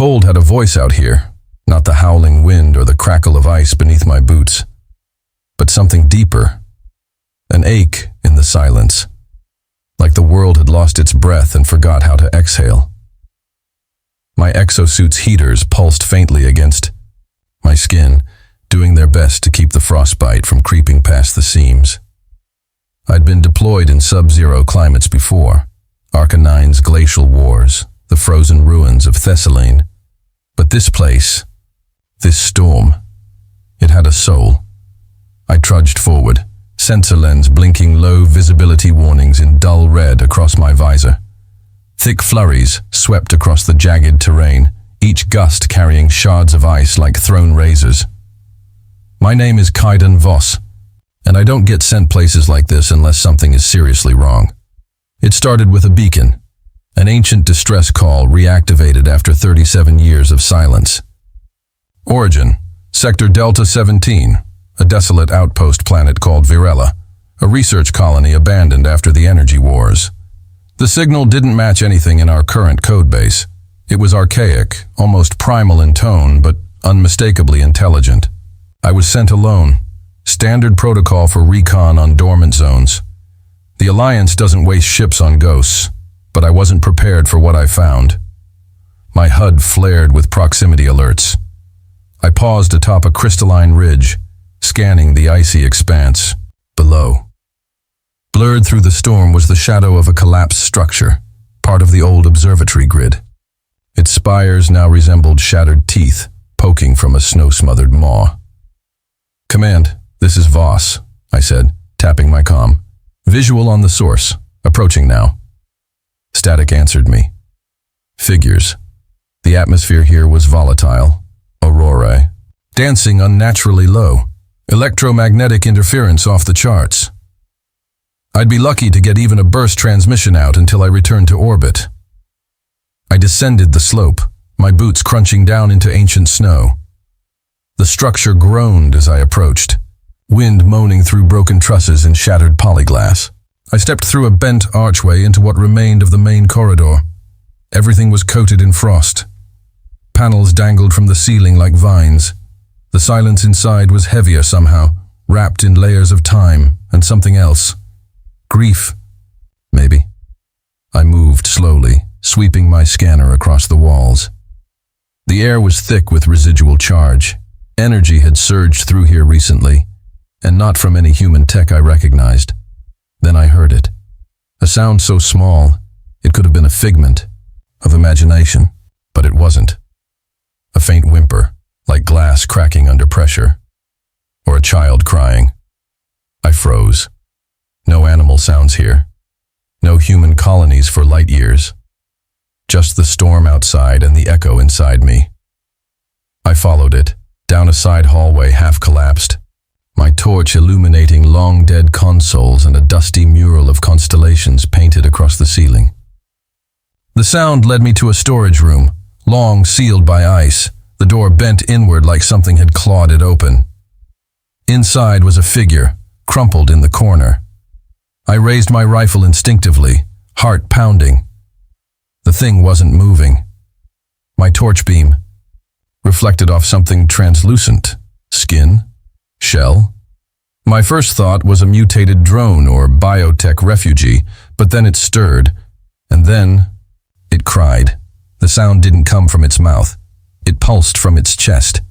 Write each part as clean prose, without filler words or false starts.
cold had a voice out here, not the howling wind or the crackle of ice beneath my boots, but something deeper, an ache in the silence, like the world had lost its breath and forgot how to exhale. My exosuit's heaters pulsed faintly against my skin, doing their best to keep the frostbite from creeping past the seams. I'd been deployed in sub-zero climates before, Arcanine's glacial wars, the frozen ruins of Thessaline. But this place, this storm, it had a soul. I trudged forward, sensor lens blinking low visibility warnings in dull red across my visor. Thick flurries swept across the jagged terrain, each gust carrying shards of ice like thrown razors. My name is Kaiden Voss, and I don't get sent places like this unless something is seriously wrong. It started with a beacon, an ancient distress call reactivated after 37 years of silence. Origin, Sector Delta 17, a desolate outpost planet called Virella, a research colony abandoned after the energy wars. The signal didn't match anything in our current codebase. It was archaic, almost primal in tone, but unmistakably intelligent. I was sent alone, standard protocol for recon on dormant zones. The Alliance doesn't waste ships on ghosts, but I wasn't prepared for what I found. My HUD flared with proximity alerts. I paused atop a crystalline ridge, scanning the icy expanse below. Blurred through the storm was the shadow of a collapsed structure, part of the old observatory grid. Its spires now resembled shattered teeth, poking from a snow-smothered maw. "Command, this is Voss," I said, tapping my comm. "Visual on the source. Approaching now." Static answered me. Figures. The atmosphere here was volatile. Aurorae. Dancing unnaturally low. Electromagnetic interference off the charts. I'd be lucky to get even a burst transmission out until I returned to orbit. I descended the slope, my boots crunching down into ancient snow. The structure groaned as I approached, wind moaning through broken trusses and shattered polyglass. I stepped through a bent archway into what remained of the main corridor. Everything was coated in frost. Panels dangled from the ceiling like vines. The silence inside was heavier somehow, wrapped in layers of time and something else. Grief, maybe. I moved slowly, sweeping my scanner across the walls. The air was thick with residual charge. Energy had surged through here recently, and not from any human tech I recognized. Then I heard it. A sound so small, it could have been a figment of imagination, but it wasn't. A faint whimper, like glass cracking under pressure, or a child crying. I froze. No animal sounds here. No human colonies for light years. Just the storm outside and the echo inside me. I followed it, down a side hallway half collapsed, my torch illuminating long-dead consoles and a dusty mural of constellations painted across the ceiling. The sound led me to a storage room, long sealed by ice, the door bent inward like something had clawed it open. Inside was a figure, crumpled in the corner. I raised my rifle instinctively, heart pounding. The thing wasn't moving. My torch beam reflected off something translucent. Skin? Shell? My first thought was a mutated drone or biotech refugee, but then it stirred, and then it cried. The sound didn't come from its mouth. It pulsed from its chest,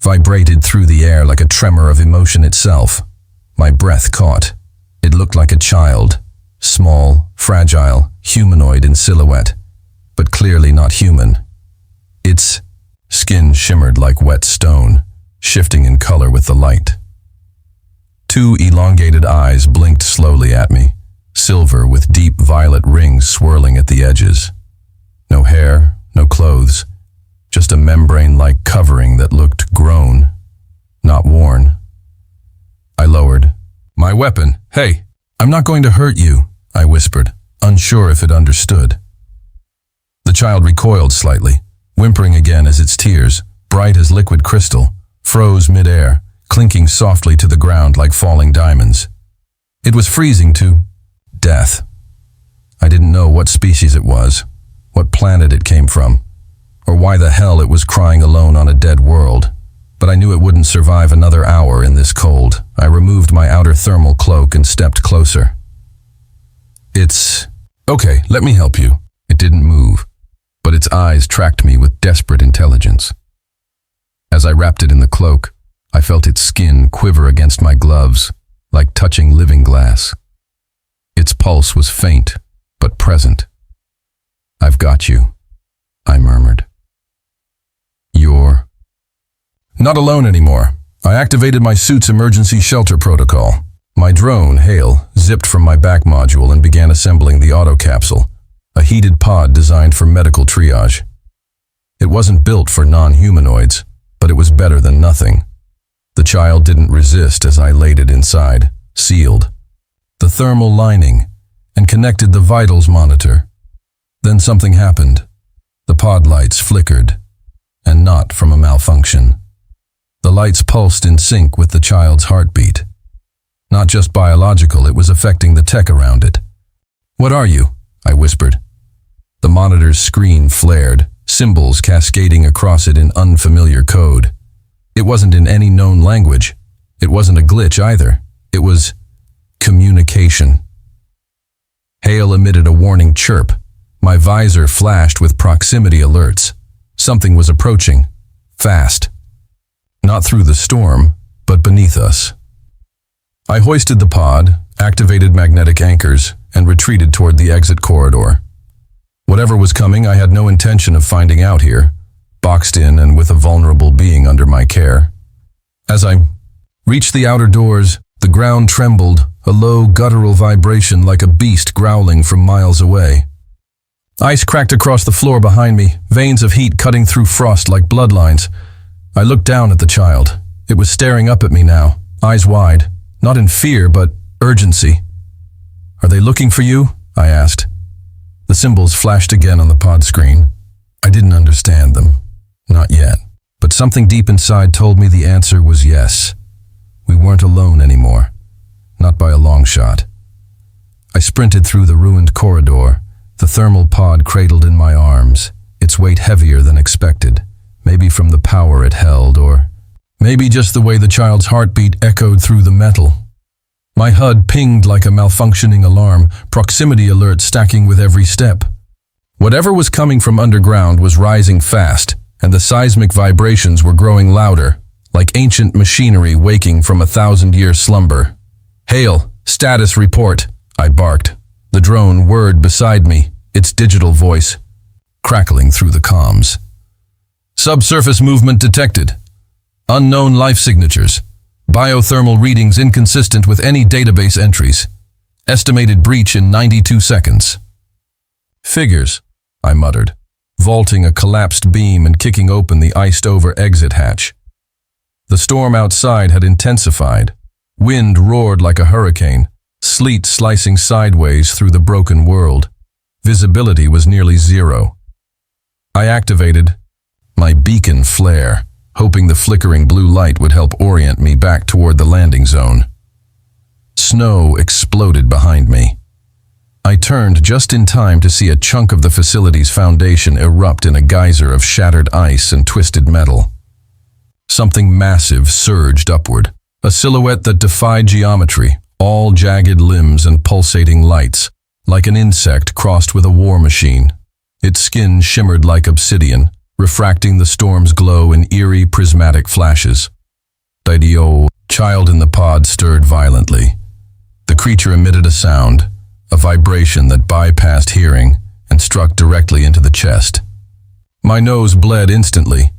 vibrated through the air like a tremor of emotion itself. My breath caught. It looked like a child, small, fragile, humanoid in silhouette, but clearly not human. Its skin shimmered like wet stone, shifting in color with the light. Two elongated eyes blinked slowly at me, silver with deep violet rings swirling at the edges. No hair, no clothes, just a membrane-like covering that looked grown, not worn. I lowered. "My weapon. Hey, I'm not going to hurt you," I whispered, unsure if it understood. The child recoiled slightly, whimpering again as its tears, bright as liquid crystal, froze mid-air, clinking softly to the ground like falling diamonds. It was freezing to death. I didn't know what species it was, what planet it came from, or why the hell it was crying alone on a dead world. But I knew it wouldn't survive another hour in this cold. I removed my outer thermal cloak and stepped closer. Okay, let me help you. It didn't move, but its eyes tracked me with desperate intelligence. As I wrapped it in the cloak, I felt its skin quiver against my gloves, like touching living glass. Its pulse was faint, but present. "I've got you," I murmured. "You're not alone anymore." I activated my suit's emergency shelter protocol. My drone, Hale, zipped from my back module and began assembling the auto capsule, a heated pod designed for medical triage. It wasn't built for non-humanoids, but it was better than nothing. The child didn't resist as I laid it inside, sealed the thermal lining, and connected the vitals monitor. Then something happened. The pod lights flickered, and not from a malfunction. The lights pulsed in sync with the child's heartbeat. Not just biological, it was affecting the tech around it. "What are you?" I whispered. The monitor's screen flared, symbols cascading across it in unfamiliar code. It wasn't in any known language. It wasn't a glitch either. It was communication. Hale emitted a warning chirp. My visor flashed with proximity alerts. Something was approaching. Fast. Not through the storm, but beneath us. I hoisted the pod, activated magnetic anchors, and retreated toward the exit corridor. Whatever was coming, I had no intention of finding out here, boxed in and with a vulnerable being under my care. As I reached the outer doors, the ground trembled, a low guttural vibration like a beast growling from miles away. Ice cracked across the floor behind me, veins of heat cutting through frost like bloodlines. I looked down at the child. It was staring up at me now, eyes wide, not in fear, but urgency. "Are they looking for you?" I asked. The symbols flashed again on the pod screen. I didn't understand them. Not yet. But something deep inside told me the answer was yes. We weren't alone anymore. Not by a long shot. I sprinted through the ruined corridor, the thermal pod cradled in my arms, its weight heavier than expected, maybe from the power it held, or maybe just the way the child's heartbeat echoed through the metal. My HUD pinged like a malfunctioning alarm, proximity alert stacking with every step. Whatever was coming from underground was rising fast, and the seismic vibrations were growing louder, like ancient machinery waking from a 1,000-year slumber. "Hale, status report," I barked. The drone whirred beside me, its digital voice crackling through the comms. "Subsurface movement detected. Unknown life signatures. Biothermal readings inconsistent with any database entries. Estimated breach in 92 seconds. "Figures," I muttered, vaulting a collapsed beam and kicking open the iced-over exit hatch. The storm outside had intensified. Wind roared like a hurricane, sleet slicing sideways through the broken world. Visibility was nearly zero. I activated my beacon flare, hoping the flickering blue light would help orient me back toward the landing zone. Snow exploded behind me. I turned just in time to see a chunk of the facility's foundation erupt in a geyser of shattered ice and twisted metal. Something massive surged upward, a silhouette that defied geometry, all jagged limbs and pulsating lights, like an insect crossed with a war machine. Its skin shimmered like obsidian, refracting the storm's glow in eerie prismatic flashes. The child in the pod stirred violently. The creature emitted a sound, a vibration that bypassed hearing and struck directly into the chest. My nose bled instantly.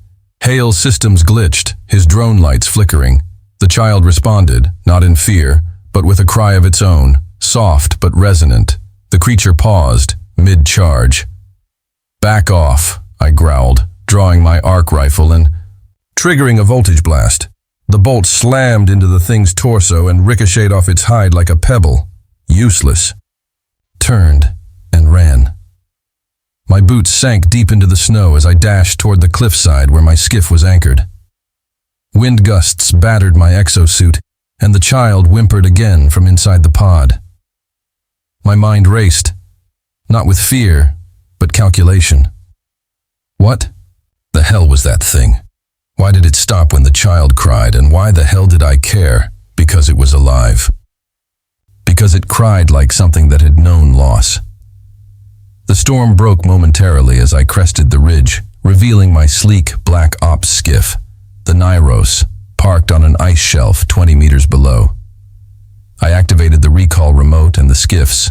Hale's systems glitched, his drone lights flickering. The child responded, not in fear, but with a cry of its own, soft but resonant. The creature paused, mid-charge. "Back off," I growled, drawing my arc rifle and triggering a voltage blast. The bolt slammed into the thing's torso and ricocheted off its hide like a pebble. Useless. Turned and ran. My boots sank deep into the snow as I dashed toward the cliffside where my skiff was anchored. Wind gusts battered my exosuit, and the child whimpered again from inside the pod. My mind raced, not with fear, but calculation. What The hell was that thing? Why did it stop when the child cried, and why the hell did I care? Because it was alive. Because it cried like something that had known loss. The storm broke momentarily as I crested the ridge, revealing my sleek black ops skiff, the Nyros, parked on an ice shelf 20 meters below. I activated the recall remote and the skiff's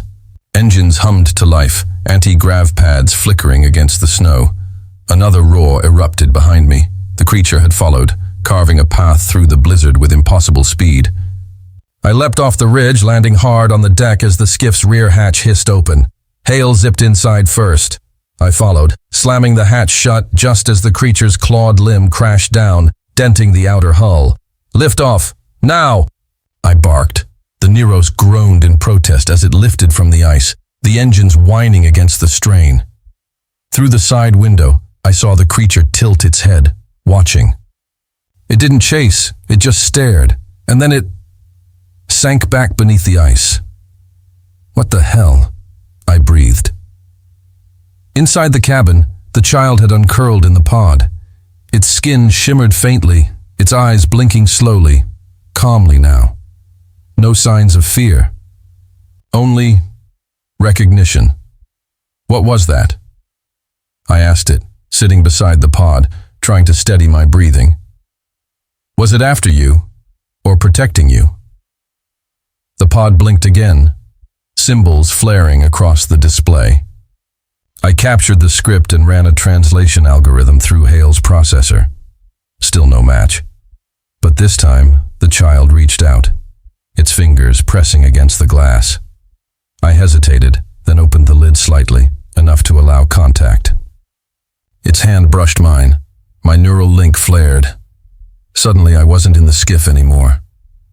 engines hummed to life, anti-grav pads flickering against the snow. Another roar erupted behind me. The creature had followed, carving a path through the blizzard with impossible speed. I leapt off the ridge, landing hard on the deck as the skiff's rear hatch hissed open. Hale zipped inside first. I followed, slamming the hatch shut just as the creature's clawed limb crashed down, denting the outer hull. "Lift off! Now!" I barked. The Nyros groaned in protest as it lifted from the ice, the engines whining against the strain. Through the side window, I saw the creature tilt its head, watching. It didn't chase, it just stared, and then it sank back beneath the ice. "What the hell?" I breathed. Inside the cabin, the child had uncurled in the pod. Its skin shimmered faintly, its eyes blinking slowly, calmly now. No signs of fear. Only recognition. "What was that?" I asked it, sitting beside the pod, trying to steady my breathing. "Was it after you, or protecting you?" The pod blinked again, symbols flaring across the display. I captured the script and ran a translation algorithm through Hale's processor. Still no match. But this time, the child reached out, its fingers pressing against the glass. I hesitated, then opened the lid slightly, enough to allow contact. Its hand brushed mine. My neural link flared. Suddenly, I wasn't in the skiff anymore.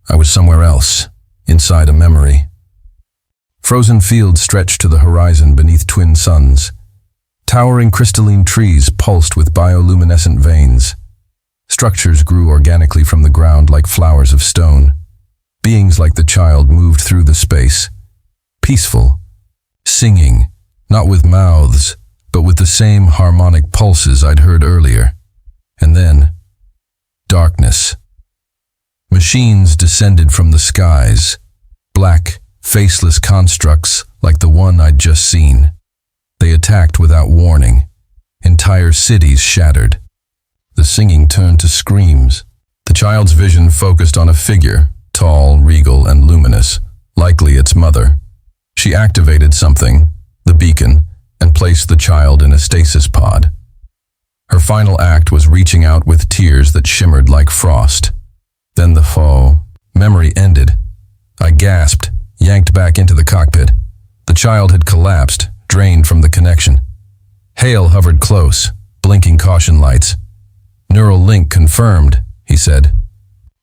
I was somewhere else, inside a memory. Frozen fields stretched to the horizon beneath twin suns. Towering crystalline trees pulsed with bioluminescent veins. Structures grew organically from the ground like flowers of stone. Beings like the child moved through the space, peaceful, singing, not with mouths, but with the same harmonic pulses I'd heard earlier. And then, darkness. Machines descended from the skies, black, faceless constructs like the one I'd just seen. They attacked without warning. Entire cities shattered. The singing turned to screams. The child's vision focused on a figure, tall, regal, and luminous, likely its mother. She activated something, the beacon, and placed the child in a stasis pod. Her final act was reaching out with tears that shimmered like frost. Then the memory ended. I gasped, yanked back into the cockpit. The child had collapsed, drained from the connection. Hale hovered close, blinking caution lights. "Neural link confirmed," he said.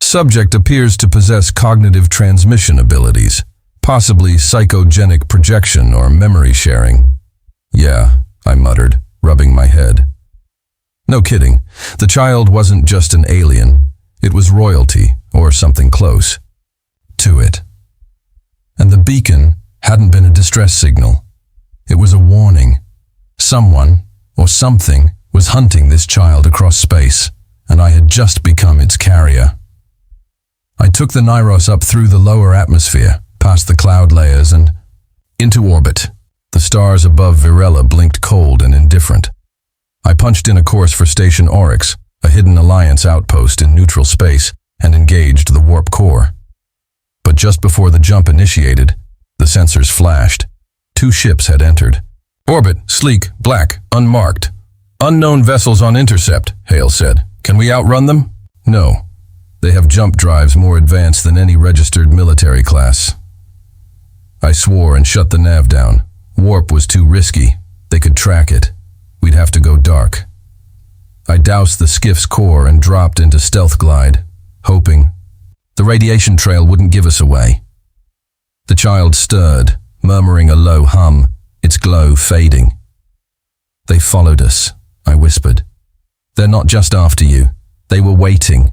"Subject appears to possess cognitive transmission abilities, possibly psychogenic projection or memory sharing." "Yeah," I muttered, rubbing my head. No kidding, the child wasn't just an alien. It was royalty, or something close to it. And the beacon hadn't been a distress signal. It was a warning. Someone, or something, was hunting this child across space, and I had just become its carrier. I took the Nyros up through the lower atmosphere, past the cloud layers and into orbit. The stars above Virella blinked cold and indifferent. I punched in a course for Station Oryx, a hidden Alliance outpost in neutral space, and engaged the warp core. But just before the jump initiated, the sensors flashed. 2 ships had entered. "Orbit, sleek, black, unmarked. Unknown vessels on intercept," Hale said. "Can we outrun them?" "No. They have jump drives more advanced than any registered military class." I swore and shut the nav down. Warp was too risky. They could track it. We'd have to go dark. I doused the skiff's core and dropped into stealth glide, hoping the radiation trail wouldn't give us away. The child stirred, murmuring a low hum, its glow fading. "They followed us," I whispered. "They're not just after you. They were waiting."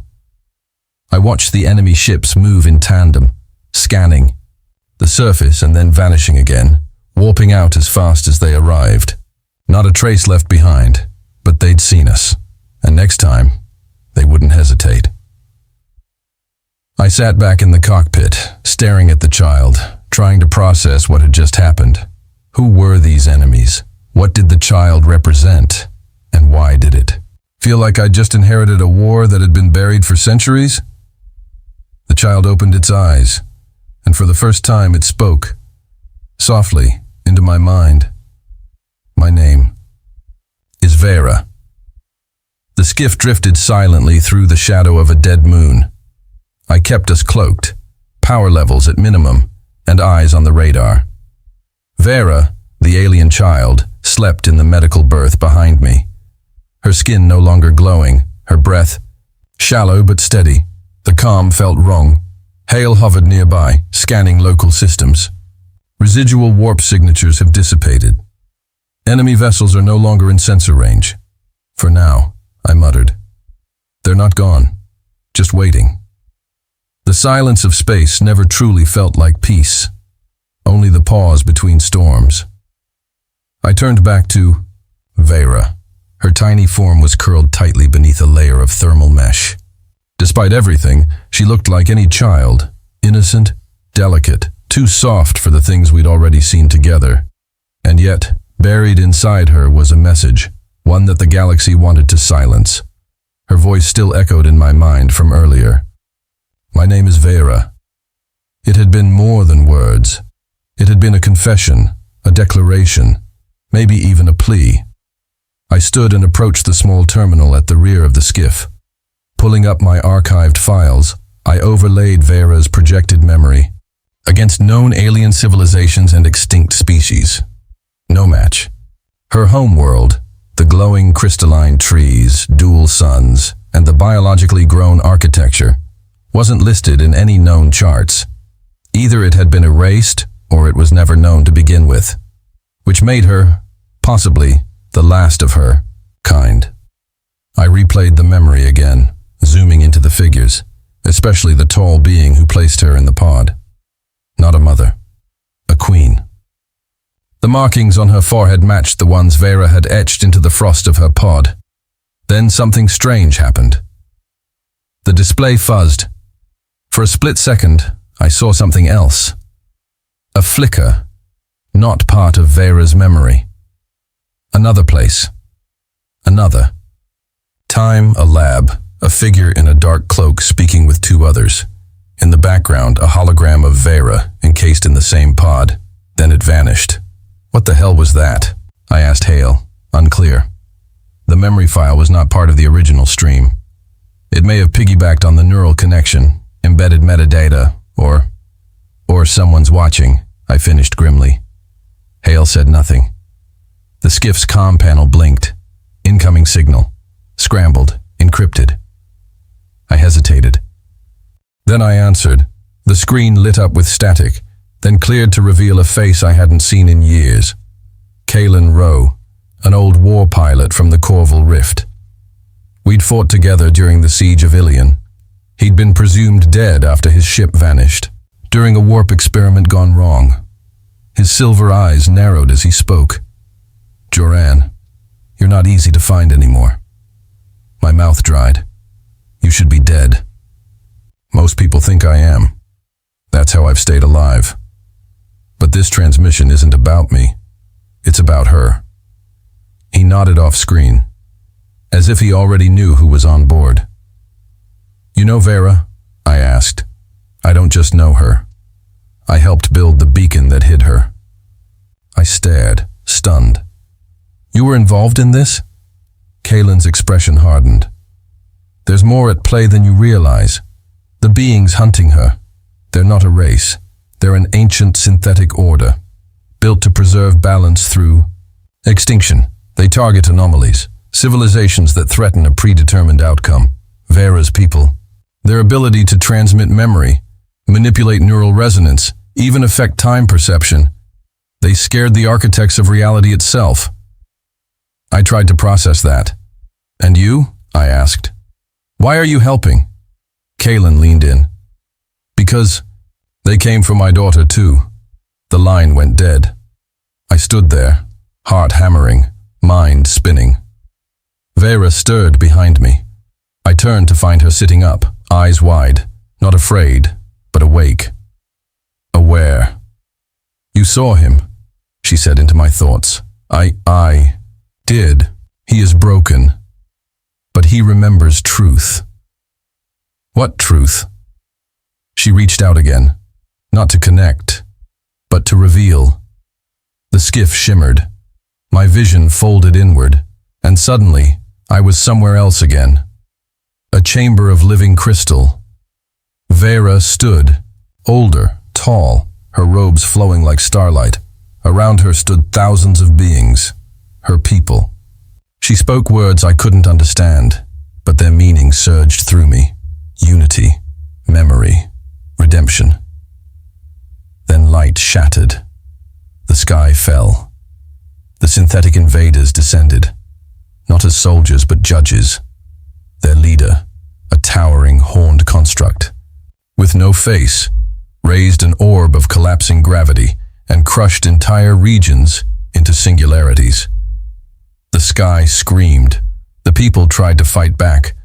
I watched the enemy ships move in tandem, scanning the surface and then vanishing again, warping out as fast as they arrived. Not a trace left behind, but they'd seen us. Next time, they wouldn't hesitate. I sat back in the cockpit, staring at the child, trying to process what had just happened. Who were these enemies? What did the child represent? And why did it? Feel like I'd just inherited a war that had been buried for centuries? The child opened its eyes, and for the first time it spoke, softly, into my mind. My name is Vera. The skiff drifted silently through the shadow of a dead moon. I kept us cloaked, power levels at minimum, and eyes on the radar. Vera, the alien child, slept in the medical berth behind me. Her skin no longer glowing, her breath shallow but steady. The calm felt wrong. Hale hovered nearby, scanning local systems. Residual warp signatures have dissipated. Enemy vessels are no longer in sensor range. For now, I muttered. They're not gone, just waiting. The silence of space never truly felt like peace, only the pause between storms. I turned back to Vera. Her tiny form was curled tightly beneath a layer of thermal mesh. Despite everything, she looked like any child, innocent, delicate, too soft for the things we'd already seen together. And yet, buried inside her was a message, one that the galaxy wanted to silence. Her voice still echoed in my mind from earlier. My name is Vera. It had been more than words. It had been a confession, a declaration, maybe even a plea. I stood and approached the small terminal at the rear of the skiff. Pulling up my archived files, I overlaid Vera's projected memory against known alien civilizations and extinct species. No match. Her homeworld, the glowing crystalline trees, dual suns, and the biologically grown architecture, wasn't listed in any known charts. Either it had been erased, or it was never known to begin with, which made her, possibly, the last of her kind. I replayed the memory again, zooming into the figures, especially the tall being who placed her in the pod. Not a mother, a queen. The markings on her forehead matched the ones Vera had etched into the frost of her pod. Then something strange happened. The display fuzzed. For a split second, I saw something else. A flicker, not part of Vera's memory. Another place. Another. Time, a lab, a figure in a dark cloak speaking with two others. In the background, a hologram of Vera, encased in the same pod. Then it vanished. What the hell was that? I asked Hale, unclear. The memory file was not part of the original stream. It may have piggybacked on the neural connection, embedded metadata, or someone's watching, I finished grimly. Hale said nothing. The skiff's comm panel blinked. Incoming signal. Scrambled. Encrypted. I hesitated. Then I answered. The screen lit up with static, then cleared to reveal a face I hadn't seen in years. Kalen Rowe, an old war pilot from the Corval Rift. We'd fought together during the siege of Ilion. He'd been presumed dead after his ship vanished, during a warp experiment gone wrong. His silver eyes narrowed as he spoke. Joran, you're not easy to find anymore. My mouth dried. You should be dead. Most people think I am. That's how I've stayed alive. But this transmission isn't about me. It's about her. He nodded off screen, as if he already knew who was on board. You know Vera? I asked. I don't just know her. I helped build the beacon that hid her. I stared, stunned. You were involved in this? Kalen's expression hardened. There's more at play than you realize. The beings hunting her. They're not a race. They're an ancient synthetic order, built to preserve balance through extinction. They target anomalies, civilizations that threaten a predetermined outcome. Vera's people. Their ability to transmit memory, manipulate neural resonance, even affect time perception. They scared the architects of reality itself. I tried to process that. And you? I asked. Why are you helping? Kalen leaned in. Because they came for my daughter too. The line went dead. I stood there, heart hammering, mind spinning. Vera stirred behind me. I turned to find her sitting up, eyes wide, not afraid, but awake. Aware. "You saw him," she said into my thoughts. I did. He is broken. But he remembers truth." "What truth?" She reached out again, not to connect, but to reveal. The skiff shimmered. My vision folded inward, and suddenly I was somewhere else again. A chamber of living crystal. Vera stood, older, tall, her robes flowing like starlight. Around her stood thousands of beings, her people. She spoke words I couldn't understand, but their meaning surged through me. Unity, memory, redemption. Then light shattered. The sky fell. The synthetic invaders descended, not as soldiers but judges. Their leader, a towering horned construct, with no face, raised an orb of collapsing gravity and crushed entire regions into singularities. The sky screamed. The people tried to fight back,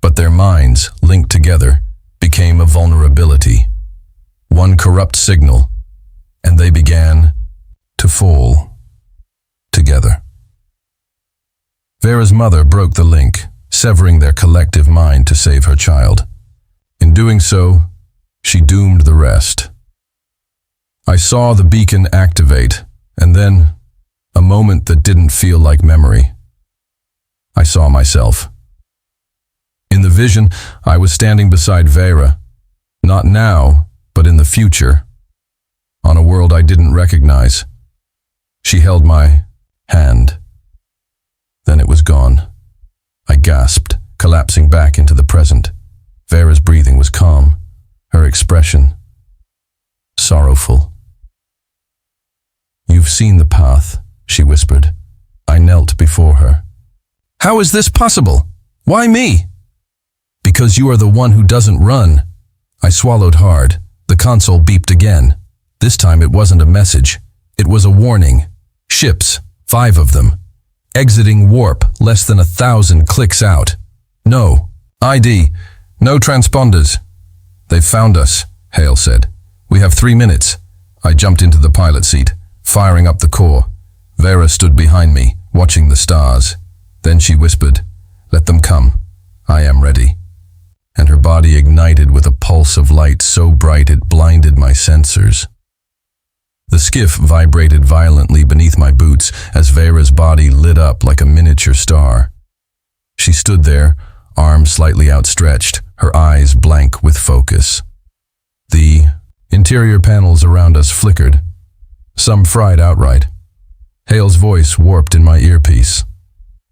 but their minds, linked together, became a vulnerability. One corrupt signal, and they began to fall together. Vera's mother broke the link, severing their collective mind to save her child. In doing so, she doomed the rest. I saw the beacon activate, and then a moment that didn't feel like memory. I saw myself. In the vision, I was standing beside Vera, not now, but in the future, on a world I didn't recognize. She held my hand. Then it was gone. I gasped, collapsing back into the present. Vera's breathing was calm, her expression sorrowful. "You've seen the path," she whispered. I knelt before her. "How is this possible? Why me?" "Because you are the one who doesn't run." I swallowed hard. The console beeped again. This time it wasn't a message. It was a warning. Ships, 5 of them. Exiting warp less than 1,000 clicks out. "No. ID. No transponders." "They've found us," Hale said. "We have 3 minutes." I jumped into the pilot seat, firing up the core. Vera stood behind me, watching the stars. Then she whispered, "Let them come. I am ready." And her body ignited with a pulse of light so bright it blinded my sensors. The skiff vibrated violently beneath my boots as Vera's body lit up like a miniature star. She stood there, arms slightly outstretched, her eyes blank with focus. The interior panels around us flickered. Some fried outright. Hale's voice warped in my earpiece.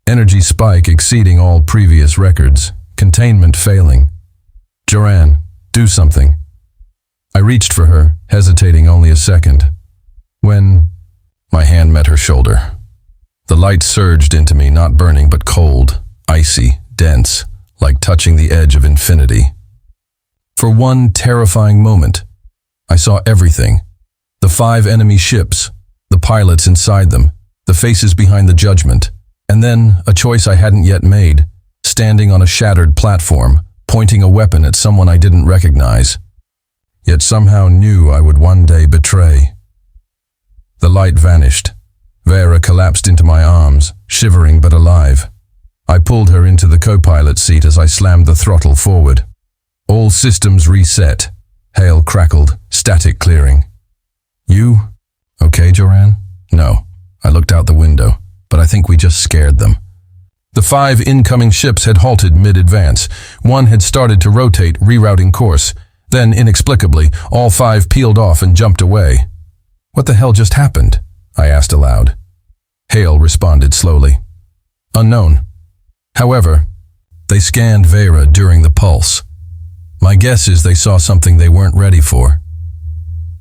Energy spike exceeding all previous records. Containment failing. "Joanne, do something." I reached for her, hesitating only a second. When my hand met her shoulder. The light surged into me, not burning but cold, icy, dense, like touching the edge of infinity. For one terrifying moment, I saw everything. The 5 enemy ships, the pilots inside them, the faces behind the judgment, and then a choice I hadn't yet made, standing on a shattered platform, pointing a weapon at someone I didn't recognize, yet somehow knew I would one day betray. The light vanished. Vera collapsed into my arms, shivering but alive. I pulled her into the co-pilot seat as I slammed the throttle forward. "All systems reset," Hale crackled, static clearing. "You okay, Joanne?" "No." I looked out the window, but I think we just scared them. The 5 incoming ships had halted mid-advance. One had started to rotate, rerouting course. Then, inexplicably, all 5 peeled off and jumped away. "What the hell just happened?" I asked aloud. Hale responded slowly. "Unknown. However, they scanned Vera during the pulse. My guess is they saw something they weren't ready for."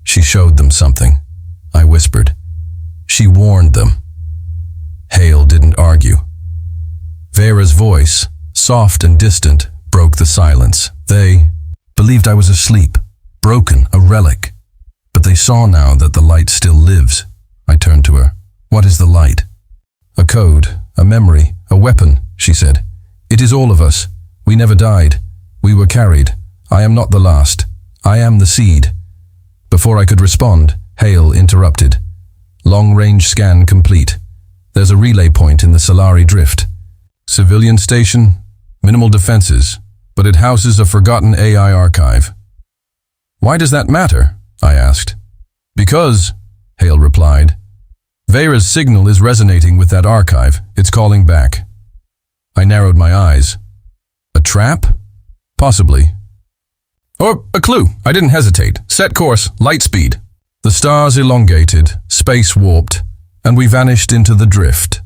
"She showed them something," I whispered. "She warned them." Hale didn't argue. Vera's voice, soft and distant, broke the silence. "They believed I was asleep, broken, a relic. But they saw now that the light still lives." I turned to her. "What is the light?" "A code, a memory, a weapon," she said. It is all of us. We never died. We were carried. I am not the last. I am the seed. Before I could respond, Hale interrupted. Long-range scan complete. There's a relay point in the Solari Drift. Civilian station, minimal defenses, but it houses a forgotten AI archive. Why does that matter? I asked. Because, Hale replied, Vera's signal is resonating with that archive. It's calling back. I narrowed my eyes. A trap? Possibly. Or a clue. I didn't hesitate. Set course, light speed. The stars elongated, space warped, and we vanished into the drift.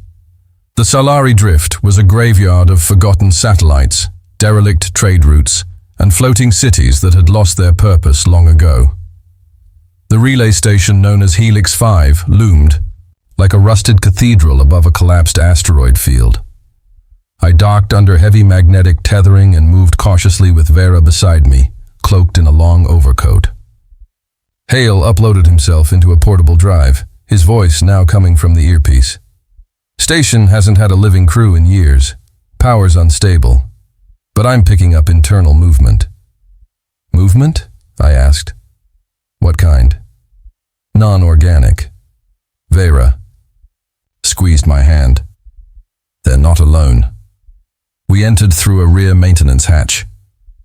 The Solari Drift was a graveyard of forgotten satellites, derelict trade routes, and floating cities that had lost their purpose long ago. The relay station known as Helix 5 loomed, like a rusted cathedral above a collapsed asteroid field. I docked under heavy magnetic tethering and moved cautiously with Vera beside me, cloaked in a long overcoat. Hale uploaded himself into a portable drive, his voice now coming from the earpiece. Station hasn't had a living crew in years. Power's unstable. But I'm picking up internal movement. Movement? I asked. What kind? Non-organic. Vera squeezed my hand. They're not alone. We entered through a rear maintenance hatch.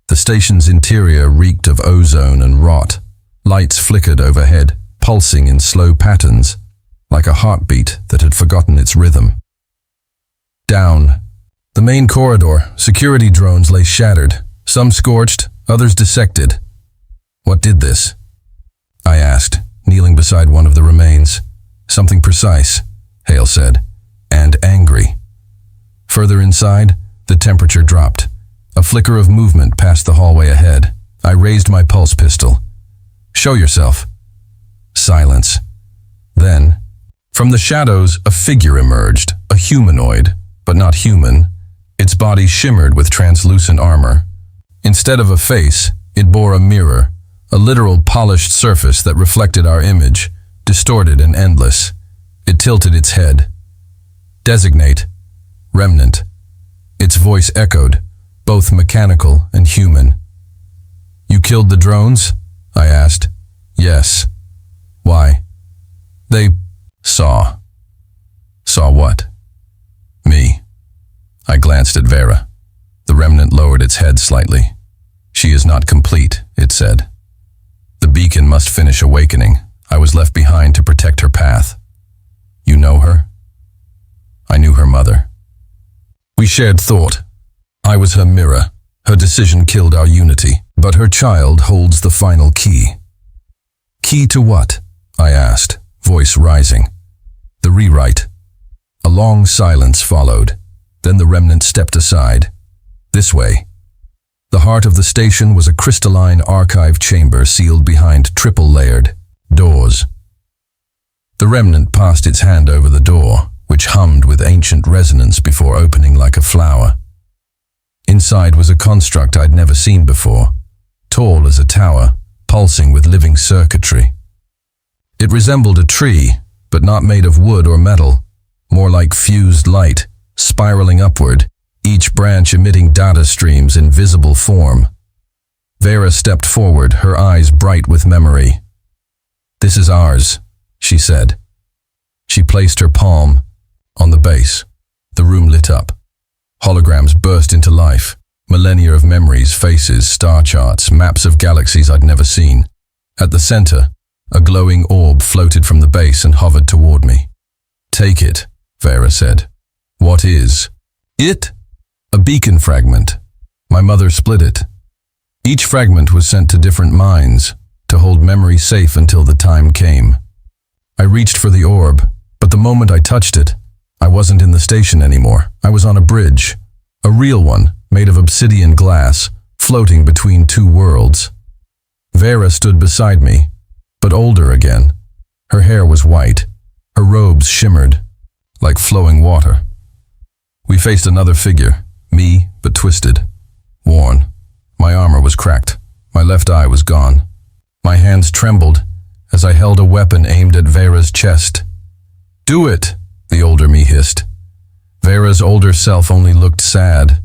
The station's interior reeked of ozone and rot. Lights flickered overhead, pulsing in slow patterns, like a heartbeat that had forgotten its rhythm. Down. The main corridor, security drones lay shattered, some scorched, others dissected. What did this? I asked, kneeling beside one of the remains. Something precise, Hale said, and angry. Further inside, the temperature dropped. A flicker of movement passed the hallway ahead. I raised my pulse pistol. Show yourself. Silence. Then, from the shadows, a figure emerged, a humanoid, but not human. Its body shimmered with translucent armor. Instead of a face, it bore a mirror, a literal polished surface that reflected our image, distorted and endless. It tilted its head. Designate. Remnant. Its voice echoed, both mechanical and human. You killed the drones? I asked. Yes. Why? They saw. Saw what? Me. I glanced at Vera. The remnant lowered its head slightly. She is not complete, it said. The beacon must finish awakening. I was left behind to protect her path. You know her? I knew her mother. We shared thought. I was her mirror. Her decision killed our unity, but her child holds the final key. Key to what? I asked, voice rising. The rewrite. A long silence followed. Then the remnant stepped aside. This way. The heart of the station was a crystalline archive chamber sealed behind triple-layered doors. The remnant passed its hand over the door, which hummed with ancient resonance before opening like a flower. Inside was a construct I'd never seen before, tall as a tower, pulsing with living circuitry. It resembled a tree, but not made of wood or metal, more like fused light, spiraling upward, each branch emitting data streams in visible form. Vera stepped forward, her eyes bright with memory. This is ours, she said. She placed her palm on the base. The room lit up. Holograms burst into life. Millennia of memories, faces, star charts, maps of galaxies I'd never seen. At the center, a glowing orb floated from the base and hovered toward me. Take it, Vera said. What is? It? A beacon fragment. My mother split it. Each fragment was sent to different minds, to hold memory safe until the time came. I reached for the orb, but the moment I touched it, I wasn't in the station anymore. I was on a bridge, a real one, made of obsidian glass, floating between two worlds. Vera stood beside me, but older again. Her hair was white. Her robes shimmered, like flowing water. We faced another figure, me, but twisted, worn. My armor was cracked. My left eye was gone. My hands trembled as I held a weapon aimed at Vera's chest. Do it, the older me hissed. Vera's older self only looked sad.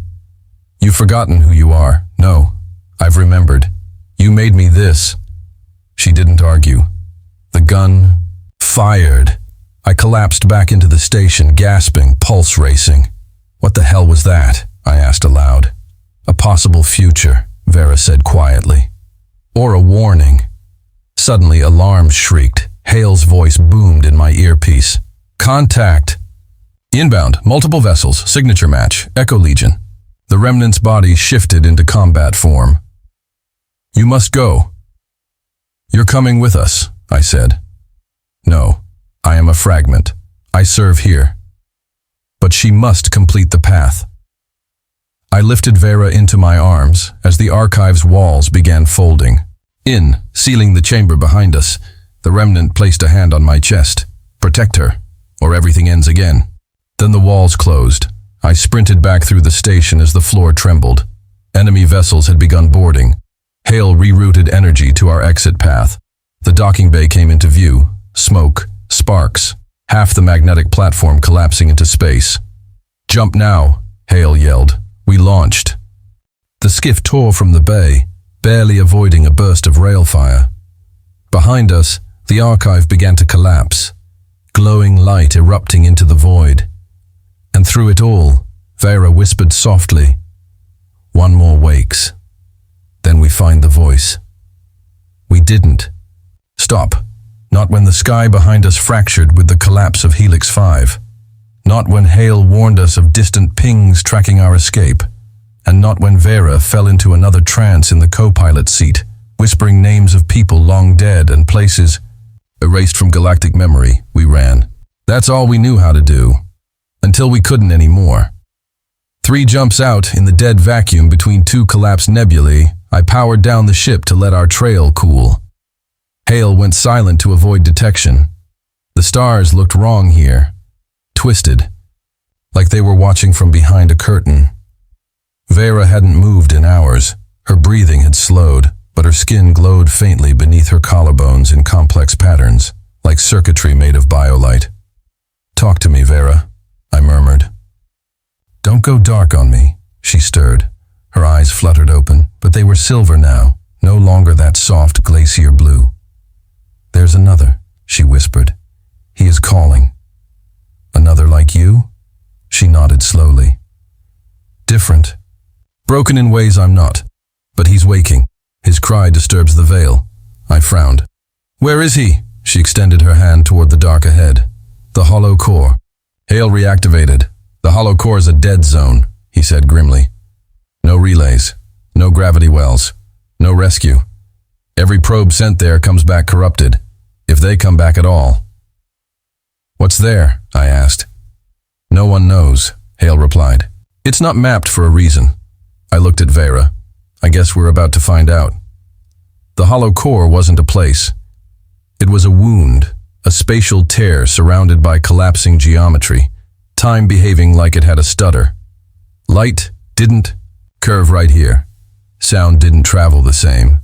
You've forgotten who you are. No, I've remembered. You made me this. She didn't argue. The gun fired. I collapsed back into the station, gasping, pulse racing. What the hell was that? I asked aloud. A possible future, Vera said quietly. Or a warning. Suddenly, alarms shrieked. Hale's voice boomed in my earpiece. Contact! Inbound, multiple vessels, signature match, Echo Legion. The remnant's body shifted into combat form. You must go. You're coming with us, I said. No, I am a fragment. I serve here. But she must complete the path. I lifted Vera into my arms as the archive's walls began folding. Sealing the chamber behind us, the remnant placed a hand on my chest. Protect her, or everything ends again. Then the walls closed. I sprinted back through the station as the floor trembled. Enemy vessels had begun boarding. Hale rerouted energy to our exit path. The docking bay came into view. Smoke, sparks, half the magnetic platform collapsing into space. Jump now, Hale yelled. We launched. The skiff tore from the bay, barely avoiding a burst of rail fire. Behind us, the archive began to collapse, glowing light erupting into the void. And through it all, Vera whispered softly, "One more wakes. Then we find the voice." We didn't. Stop. Not when the sky behind us fractured with the collapse of Helix 5. Not when Hale warned us of distant pings tracking our escape. And not when Vera fell into another trance in the co-pilot seat, whispering names of people long dead and places erased from galactic memory. We ran. That's all we knew how to do. Until we couldn't anymore. 3 jumps out in the dead vacuum between 2 collapsed nebulae, I powered down the ship to let our trail cool. Hale went silent to avoid detection. The stars looked wrong here. Twisted. Like they were watching from behind a curtain. Vera hadn't moved in hours. Her breathing had slowed, but her skin glowed faintly beneath her collarbones in complex patterns, like circuitry made of biolite. "Talk to me, Vera," I murmured. "Don't go dark on me," she stirred. Her eyes fluttered open, but they were silver now, no longer that soft glacier blue. "There's another," she whispered. "He is calling." "Another like you?" She nodded slowly. "Different. Broken in ways I'm not. But he's waking. His cry disturbs the veil." I frowned. "Where is he?" She extended her hand toward the dark ahead. "The hollow core." Hale reactivated. "The hollow core is a dead zone," he said grimly. "No relays. No gravity wells. No rescue. Every probe sent there comes back corrupted. If they come back at all." "What's there?" I asked. "No one knows," Hale replied. "It's not mapped for a reason." I looked at Vera. "I guess we're about to find out." The hollow core wasn't a place. It was a wound, a spatial tear surrounded by collapsing geometry, time behaving like it had a stutter. Light didn't curve right here. Sound didn't travel the same.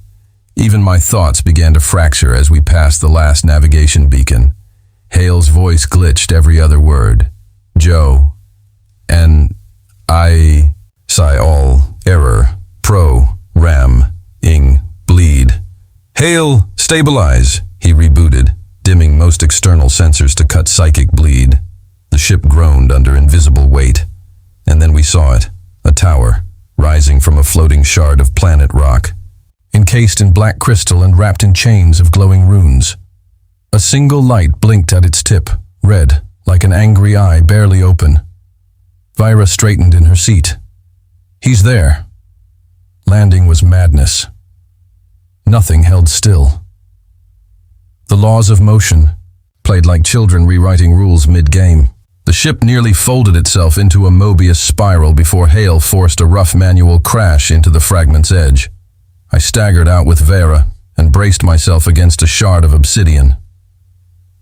Even my thoughts began to fracture as we passed the last navigation beacon. Hale's voice glitched every other word. "Joe. And I. Psi all. Error. Pro. Ram. Ing. Bleed. Hale, stabilize," he rebooted, dimming most external sensors to cut psychic bleed. The ship groaned under invisible weight. And then we saw it. A tower, rising from a floating shard of planet rock. Encased in black crystal and wrapped in chains of glowing runes. A single light blinked at its tip, red, like an angry eye barely open. Vera straightened in her seat. "He's there." Landing was madness. Nothing held still. The laws of motion played like children rewriting rules mid-game. The ship nearly folded itself into a Mobius spiral before Hale forced a rough manual crash into the fragment's edge. I staggered out with Vera and braced myself against a shard of obsidian.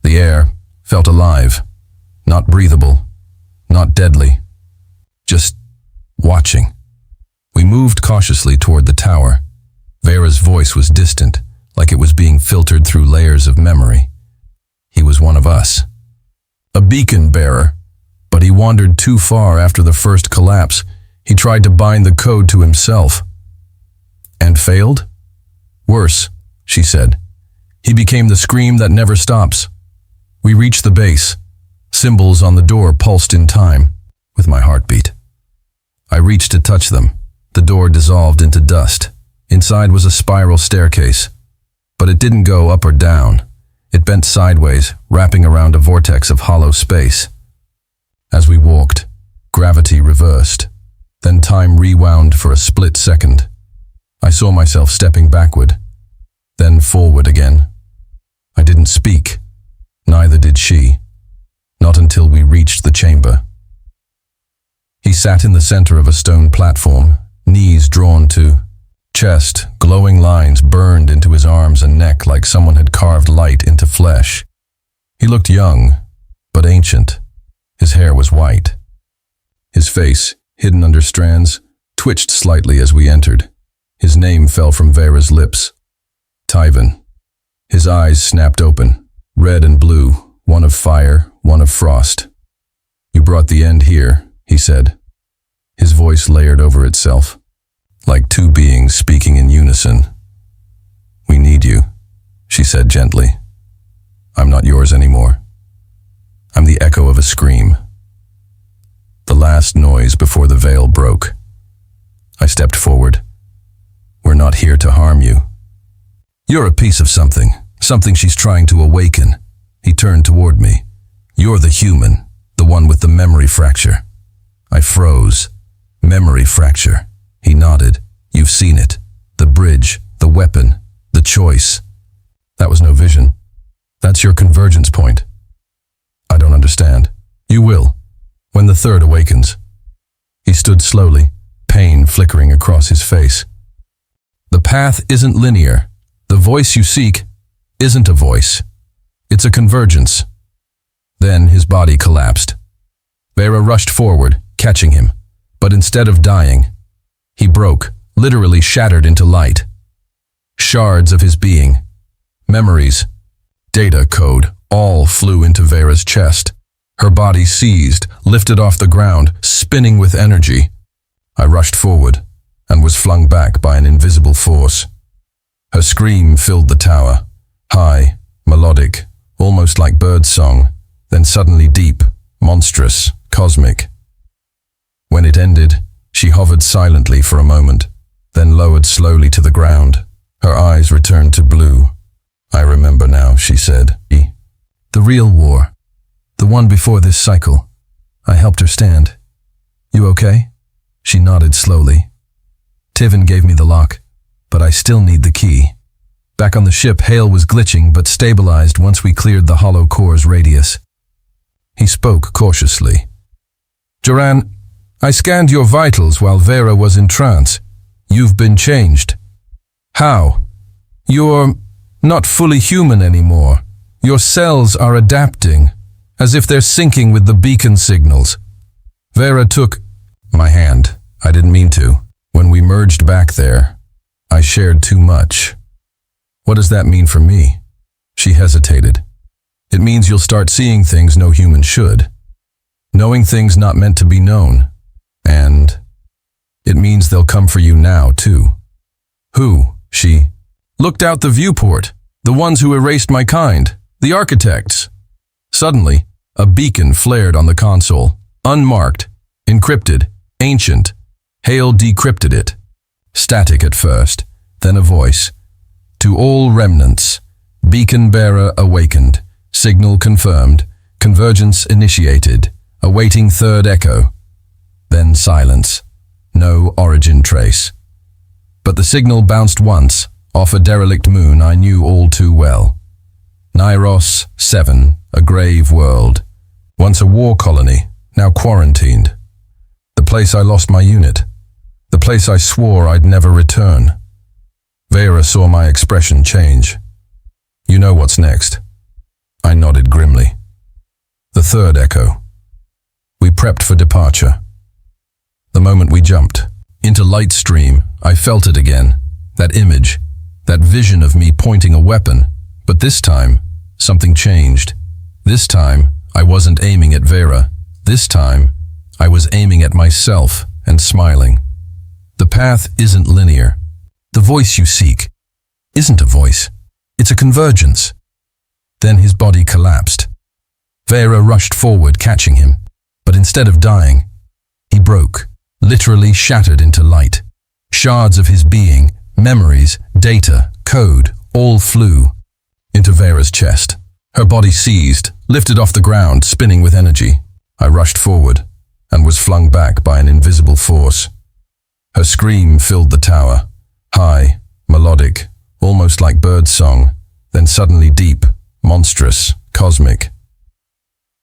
The air felt alive, not breathable, not deadly, just watching. We moved cautiously toward the tower. Vera's voice was distant, like it was being filtered through layers of memory. He was one of us. "A beacon bearer. But he wandered too far after the first collapse. He tried to bind the code to himself. And failed? Worse, she said. He became the scream that never stops. We reached the base. Symbols on the door pulsed in time with my heartbeat. I reached to touch them. The door dissolved into dust. Inside was a spiral staircase. But it didn't go up or down. It bent sideways, wrapping around a vortex of hollow space. As we walked, gravity reversed. Then time rewound for a split second. I saw myself stepping backward, then forward again. I didn't speak. Neither did she. Not until we reached the chamber. He sat in the center of a stone platform, knees drawn to chest. Glowing lines burned into his arms and neck like someone had carved light into flesh. He looked young, but ancient. His hair was white. His face, hidden under strands, twitched slightly as we entered. His name fell from Vera's lips. Tyven. His eyes snapped open, red and blue, one of fire, one of frost. You brought the end here, he said. His voice layered over itself, like two beings speaking in unison. We need you, she said gently. I'm not yours anymore. I'm the echo of a scream. The last noise before the veil broke. I stepped forward. We're not here to harm you. You're a piece of something she's trying to awaken. He turned toward me. You're the human, the one with the memory fracture. I froze. Memory fracture. He nodded. You've seen it. The bridge, the weapon, the choice. That was no vision. That's your convergence point. I don't understand. You will, when the third awakens. He stood slowly, pain flickering across his face. The path isn't linear. The voice you seek isn't a voice. It's a convergence. Then his body collapsed. Vera rushed forward, catching him. But instead of dying, he broke, literally shattered into light. Shards of his being, memories, data code, all flew into Vera's chest. Her body seized, lifted off the ground, spinning with energy. I rushed forward and was flung back by an invisible force. Her scream filled the tower, high, melodic, almost like birdsong, then suddenly deep, monstrous, cosmic. When it ended, she hovered silently for a moment, then lowered slowly to the ground. Her eyes returned to blue. I remember now, she said. The real war. The one before this cycle. I helped her stand. You okay? She nodded slowly. Tyven gave me the lock, but I still need the key. Back on the ship, Hale was glitching but stabilized once we cleared the hollow core's radius. He spoke cautiously. Joran, I scanned your vitals while Vera was in trance. You've been changed. How? You're not fully human anymore. Your cells are adapting, as if they're syncing with the beacon signals. Vera took my hand. I didn't mean to. When we merged back there, I shared too much. What does that mean for me? She hesitated. It means you'll start seeing things no human should. Knowing things not meant to be known. And it means they'll come for you now, too. Who? She looked out the viewport. The ones who erased my kind. The architects. Suddenly, a beacon flared on the console. Unmarked. Encrypted. Ancient. Hale decrypted it. Static at first, then a voice. To all remnants. Beacon bearer awakened. Signal confirmed. Convergence initiated. Awaiting third echo. Then silence. No origin trace. But the signal bounced once, off a derelict moon I knew all too well. Nyros 7, a grave world. Once a war colony, now quarantined. The place I lost my unit. The place I swore I'd never return. Vera saw my expression change. You know what's next. I nodded grimly. The third echo. We prepped for departure. The moment we jumped into light stream, I felt it again. That image, that vision of me pointing a weapon. But this time, something changed. This time, I wasn't aiming at Vera. This time, I was aiming at myself and smiling. The path isn't linear. The voice you seek isn't a voice. It's a convergence. Then his body collapsed. Vera rushed forward, catching him. But instead of dying, he broke, literally shattered into light. Shards of his being, memories, data, code, all flew into Vera's chest. Her body seized, lifted off the ground, spinning with energy. I rushed forward and was flung back by an invisible force. Her scream filled the tower, high, melodic, almost like birdsong, then suddenly deep, monstrous, cosmic.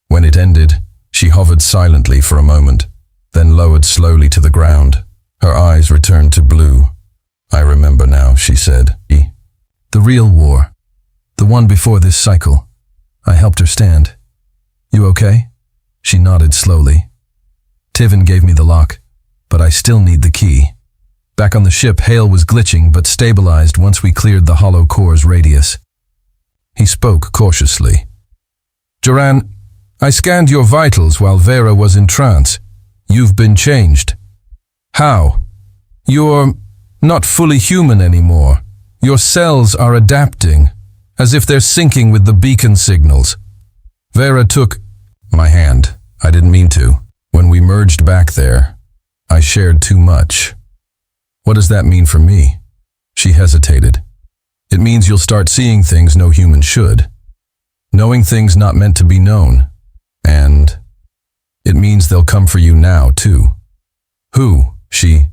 When it ended, she hovered silently for a moment, then lowered slowly to the ground. Her eyes returned to blue. "I remember now," she said. "The real war. The one before this cycle." I helped her stand. "You okay?" She nodded slowly. "Tiven gave me the lock, but I still need the key." Back on the ship, Hale was glitching but stabilized once we cleared the hollow core's radius. He spoke cautiously. "Joran, I scanned your vitals while Vera was in trance. You've been changed." "How?" "You're not fully human anymore. Your cells are adapting, as if they're syncing with the beacon signals." Vera took my hand. I didn't mean to. When we merged back there, I shared too much. "What does that mean for me?" She hesitated. "It means you'll start seeing things no human should. Knowing things not meant to be known. And it means they'll come for you now, too." "Who?" She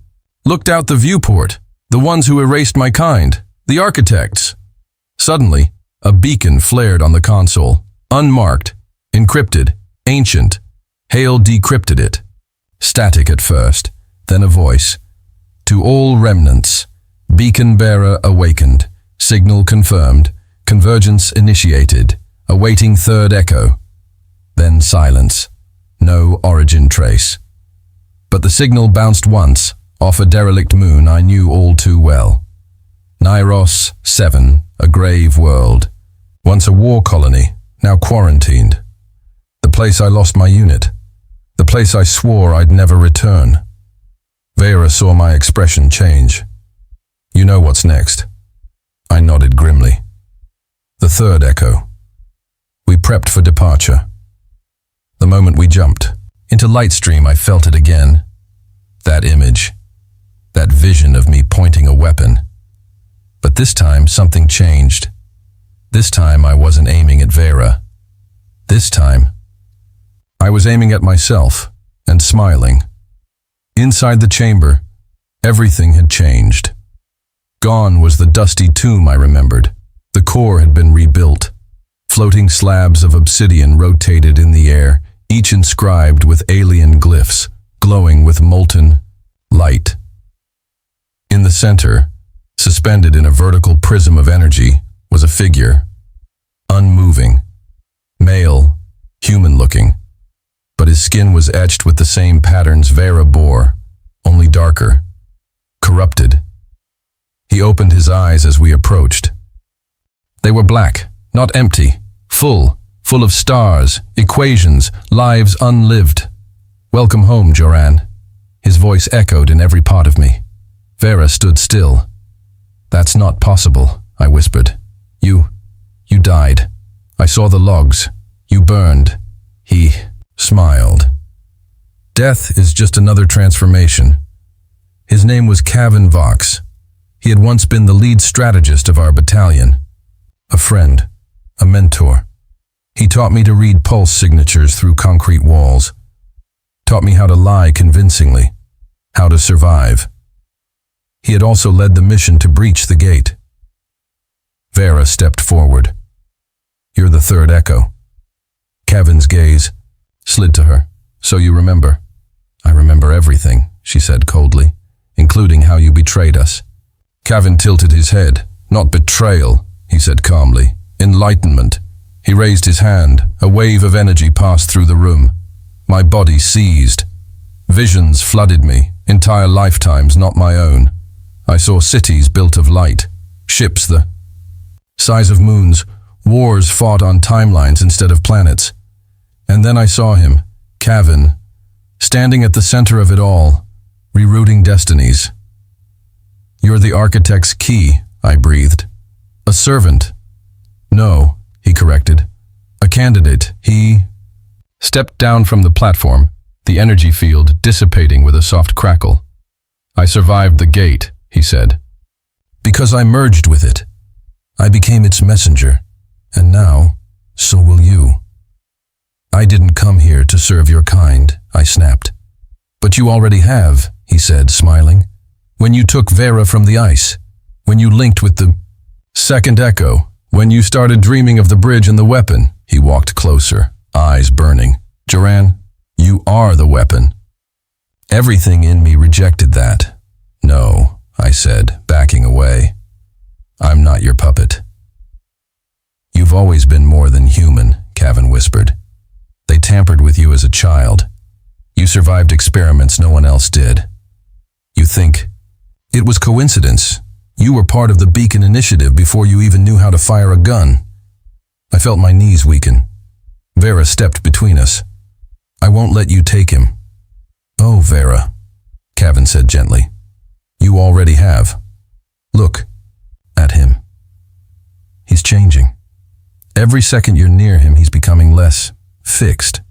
looked out the viewport. "The ones who erased my kind. The architects." Suddenly, a beacon flared on the console. Unmarked, encrypted, ancient. Hale decrypted it. Static at first, then a voice. "To all remnants, beacon bearer awakened. Signal confirmed. Convergence initiated. Awaiting third echo." Then silence. No origin trace. But the signal bounced once, off a derelict moon I knew all too well. Nyros 7, a grave world. Once a war colony, now quarantined. The place I lost my unit. The place I swore I'd never return. Vera saw my expression change. "You know what's next?" I nodded grimly. "The third echo." We prepped for departure. The moment we jumped into Lightstream, I felt it again. That image. That vision of me pointing a weapon. But this time, something changed. This time, I wasn't aiming at Vera. This time, I was aiming at myself and smiling. Inside the chamber, everything had changed. Gone was the dusty tomb I remembered. The core had been rebuilt. Floating slabs of obsidian rotated in the air, each inscribed with alien glyphs, glowing with molten light. In the center, suspended in a vertical prism of energy, was a figure. Unmoving. Male, human-looking. But his skin was etched with the same patterns Vera bore, only darker. Corrupted. He opened his eyes as we approached. They were black, not empty, full of stars, equations, lives unlived. "Welcome home, Joran." His voice echoed in every part of me. Vera stood still. "That's not possible," I whispered. You died. I saw the logs. You burned." He smiled. "Death is just another transformation." His name was Kavin Vox. He had once been the lead strategist of our battalion. A friend, a mentor. He taught me to read pulse signatures through concrete walls. Taught me how to lie convincingly, how to survive. He had also led the mission to breach the gate. Vera stepped forward. "You're the third echo." Kavin's gaze slid to her. "So you remember?" "I remember everything," she said coldly, "including how you betrayed us." Kavin tilted his head. "Not betrayal," he said calmly. "Enlightenment." He raised his hand. A wave of energy passed through the room. My body seized. Visions flooded me, entire lifetimes not my own. I saw cities built of light, ships the size of moons, wars fought on timelines instead of planets. And then I saw him, Kevin, standing at the center of it all, rerouting destinies. You're the architect's key, I breathed. A servant. No, he corrected. A candidate. He stepped down from the platform, the energy field dissipating with a soft crackle. I survived the gate, he said. Because I merged with it. I became its messenger, and now, so will you. I didn't come here to serve your kind, I snapped. But you already have, he said, smiling. When you took Vera from the ice, when you linked with the second echo, when you started dreaming of the bridge and the weapon, he walked closer, eyes burning. Joran, you are the weapon. Everything in me rejected that. No, I said, backing away. I'm not your puppet. You've always been more than human, Kevin whispered. They tampered with you as a child. You survived experiments no one else did. You think it was coincidence. You were part of the Beacon initiative before you even knew how to fire a gun. I felt my knees weaken. Vera stepped between us. I won't let you take him. Oh, Vera, Kevin said gently. You already have. Look at him. He's changing. Every second you're near him, he's becoming less fixed.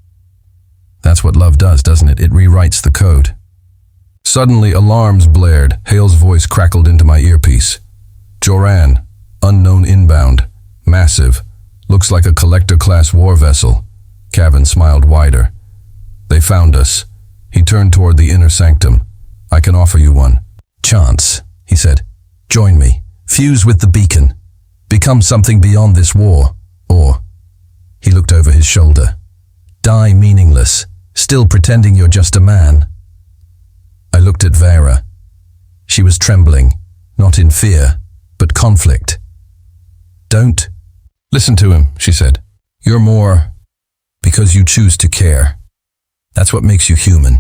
That's what love does, doesn't it? It rewrites the code. Suddenly, alarms blared. Hale's voice crackled into my earpiece. Joran, unknown inbound, massive, looks like a collector-class war vessel. Kevin smiled wider. They found us. He turned toward the inner sanctum. I can offer you one. Chance, he said. Join me. Fuse with the beacon. Become something beyond this war. Or, he looked over his shoulder. Die meaningless, still pretending you're just a man. I looked at Vera. She was trembling, not in fear, but conflict. Don't listen to him, she said. You're more because you choose to care. That's what makes you human.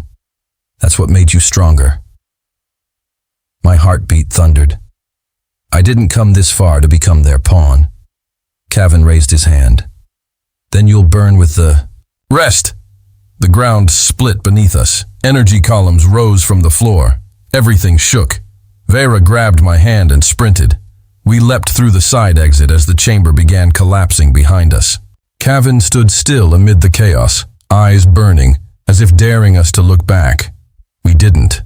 That's what made you stronger. My heartbeat thundered. I didn't come this far to become their pawn. Kevin raised his hand. Then you'll burn with the rest. The ground split beneath us. Energy columns rose from the floor. Everything shook. Vera grabbed my hand and sprinted. We leapt through the side exit as the chamber began collapsing behind us. Kevin stood still amid the chaos, eyes burning, as if daring us to look back. We didn't.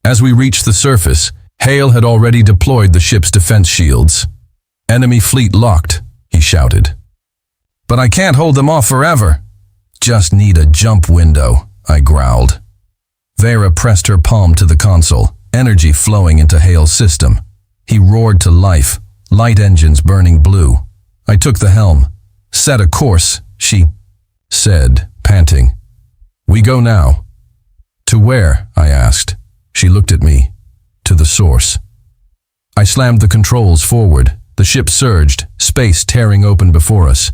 As we reached the surface, Hale had already deployed the ship's defense shields. Enemy fleet locked, he shouted. But I can't hold them off forever. Just need a jump window, I growled. Vera pressed her palm to the console, energy flowing into Hale's system. He roared to life, light engines burning blue. I took the helm. Set a course, she said, panting. We go now. To where? I asked. She looked at me. To the source. I slammed the controls forward. The ship surged, space tearing open before us.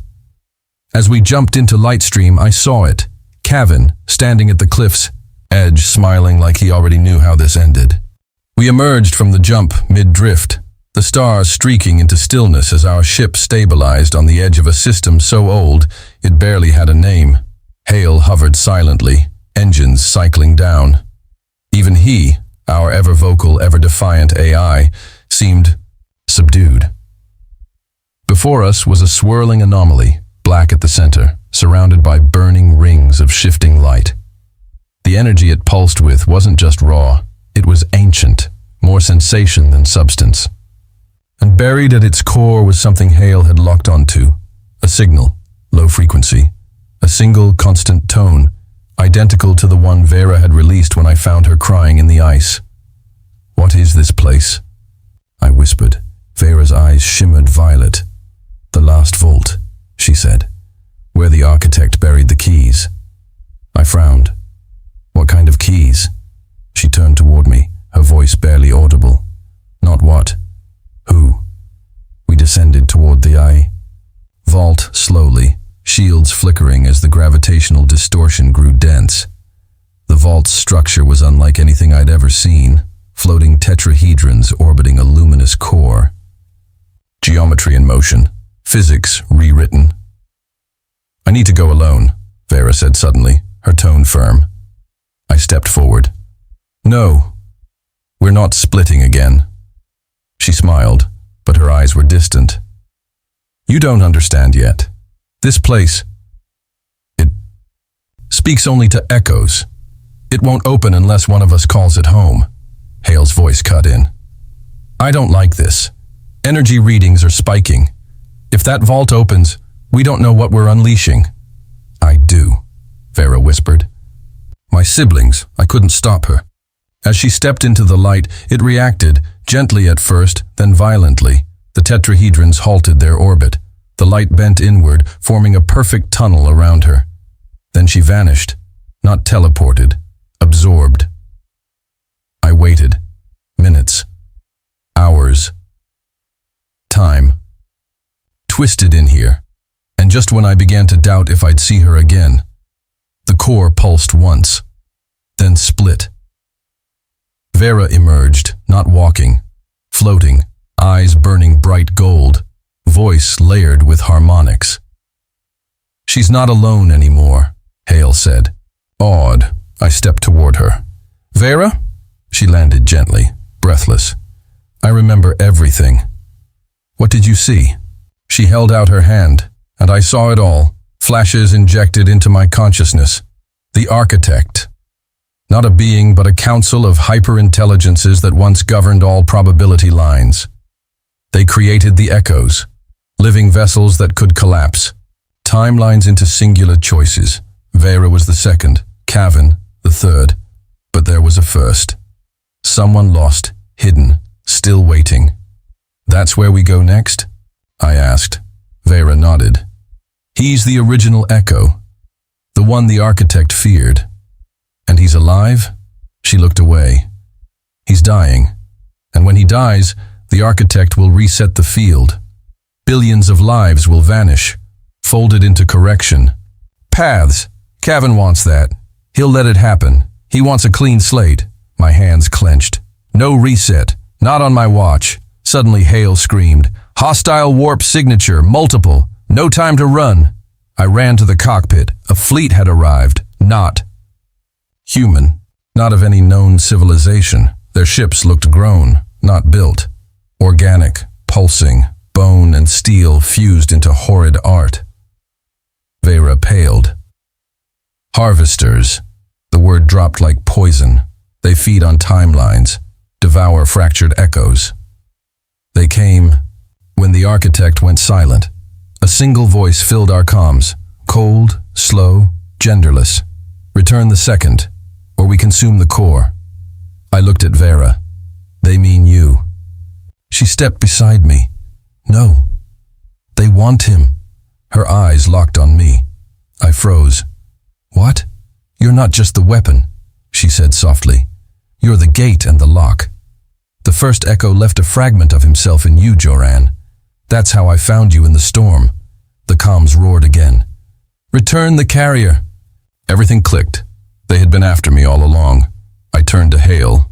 As we jumped into Lightstream, I saw it. Kevin, standing at the cliff's edge, smiling like he already knew how this ended. We emerged from the jump mid-drift, the stars streaking into stillness as our ship stabilized on the edge of a system so old it barely had a name. Hale hovered silently, engines cycling down. Even he, our ever-vocal, ever-defiant AI, seemed subdued. Before us was a swirling anomaly, black at the center, surrounded by burning rings of shifting light. The energy it pulsed with wasn't just raw, it was ancient, more sensation than substance. And buried at its core was something Hale had locked onto, a signal, low frequency, a single constant tone, identical to the one Vera had released when I found her crying in the ice. What is this place? I whispered. Vera's eyes shimmered violet. The last vault, she said, where the architect buried the keys. I frowned. What kind of keys? She turned toward me, her voice barely audible. Not what. Who? We descended toward the vault slowly, shields flickering as the gravitational distortion grew dense. The vault's structure was unlike anything I'd ever seen, floating tetrahedrons orbiting a luminous core. Geometry in motion, physics rewritten. I need to go alone, Vera said suddenly, her tone firm. I stepped forward. No, we're not splitting again. She smiled, but her eyes were distant. You don't understand yet. This place, it speaks only to echoes. It won't open unless one of us calls it home. Hale's voice cut in. I don't like this. Energy readings are spiking. If that vault opens, we don't know what we're unleashing. I do, Vera whispered. My siblings, I couldn't stop her. As she stepped into the light, it reacted, gently at first, then violently. The tetrahedrons halted their orbit. The light bent inward, forming a perfect tunnel around her. Then she vanished, not teleported, absorbed. I waited. Minutes. Hours. Time. Twisted in here. And just when I began to doubt if I'd see her again, the core pulsed once, then split. Vera emerged, not walking, floating, eyes burning bright gold, voice layered with harmonics. She's not alone anymore, Hale said. Awed, I stepped toward her. Vera? She landed gently, breathless. I remember everything. What did you see? She held out her hand, and I saw it all, flashes injected into my consciousness. The architect. Not a being, but a council of hyper-intelligences that once governed all probability lines. They created the echoes, living vessels that could collapse. Timelines into singular choices. Vera was the second, Cavan the third. But there was a first. Someone lost, hidden, still waiting. That's where we go next? I asked. Vera nodded. He's the original echo, the one the architect feared. And he's alive? She looked away. He's dying. And when he dies, the architect will reset the field. Billions of lives will vanish, folded into correction. Paths. Cavan wants that. He'll let it happen. He wants a clean slate. My hands clenched. No reset. Not on my watch. Suddenly Hale screamed. Hostile warp signature, multiple. No time to run. I ran to the cockpit. A fleet had arrived. Not human. Not of any known civilization. Their ships looked grown, not built. Organic, pulsing, bone and steel fused into horrid art. Vera paled. Harvesters. The word dropped like poison. They feed on timelines, devour fractured echoes. They came when the architect went silent. A single voice filled our comms, cold, slow, genderless. Return the second, or we consume the core. I looked at Vera. They mean you. She stepped beside me. No. They want him. Her eyes locked on me. I froze. What? You're not just the weapon, she said softly. You're the gate and the lock. The first echo left a fragment of himself in you, Joran. That's how I found you in the storm. The comms roared again. Return the carrier. Everything clicked. They had been after me all along. I turned to Hale.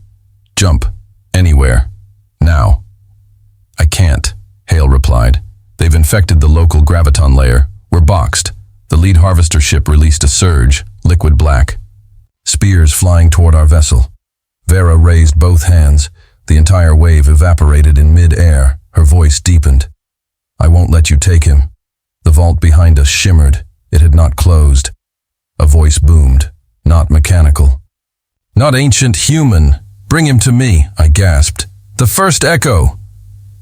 Jump. Anywhere. Now. I can't, Hale replied. They've infected the local graviton layer. We're boxed. The lead harvester ship released a surge, liquid black. Spears flying toward our vessel. Vera raised both hands. The entire wave evaporated in mid-air. Her voice deepened. I won't let you take him. The vault behind us shimmered. It had not closed. A voice boomed, not mechanical. Not ancient, human. Bring him to me, I gasped. The first echo.